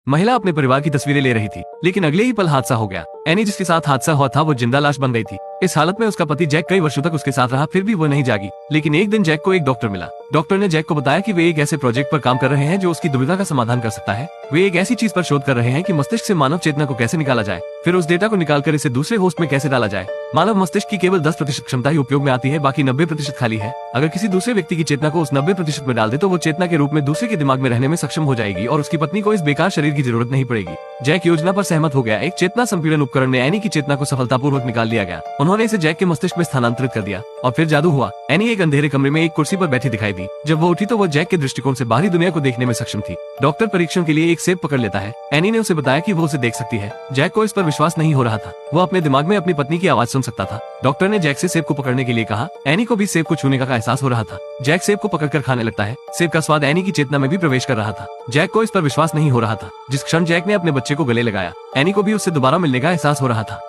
महिला अपने परिवार की तस्वीरें ले रही थी, लेकिन अगले ही पल हादसा हो गया। एनी जिसके साथ हादसा हुआ था वो जिंदा लाश बन गई थी। इस हालत में उसका पति जैक कई वर्षों तक उसके साथ रहा, फिर भी वो नहीं जागी। लेकिन एक दिन जैक को एक डॉक्टर मिला। डॉक्टर ने जैक को बताया कि वे एक ऐसे प्रोजेक्ट पर काम कर रहे हैं जो उसकी दुविधा का समाधान कर सकता है। वे एक ऐसी चीज पर शोध कर रहे हैं कि मस्तिष्क से मानव चेतना को कैसे निकाला जाए, फिर उस डेटा को निकालकर इसे दूसरे होस्ट में कैसे डाला जाए। मानव मस्तिष्क की केवल 10% क्षमता ही उपयोग में आती है, बाकी 90% खाली है। अगर किसी दूसरे व्यक्ति की चेतना को उस 90% में डाल दे तो वो चेतना के रूप में दूसरे के दिमाग में रहने में सक्षम हो जाएगी और उसकी पत्नी को इस बेकार शरीर की जरूरत नहीं पड़ेगी। जैक योजना पर सहमत हो गया। एक चेतना संपीड़न उपकरण में एनी की चेतना को सफलतापूर्वक निकाल लिया गया। उन्होंने इसे जैक के मस्तिष्क में स्थानांतरित कर दिया और फिर जादू हुआ। एनी एक अंधेरे कमरे में एक कुर्सी पर बैठी दिखाई दी। जब वो उठी तो वो जैक के दृष्टिकोण से बाहरी दुनिया को देखने में सक्षम थी। डॉक्टर परीक्षण के लिए एक सेब पकड़ लेता है। एनी ने उसे बताया कि वो उसे देख सकती है। जैक को इस पर विश्वास नहीं हो रहा था। वो अपने दिमाग में अपनी पत्नी की आवाज सुन सकता था। डॉक्टर ने जैक से सेब को पकड़ने के लिए कहा। एनी को भी सेब को छूने का एहसास हो रहा था। जैक सेब को पकड़कर खाने लगता है। सेब का स्वाद एनी की चेतना में भी प्रवेश कर रहा था। जैक को इस पर विश्वास नहीं हो रहा था। जिस क्षण जैक ने अपने बच्चे को गले लगाया, एनी को भी उससे दोबारा मिलने का एहसास हो रहा था।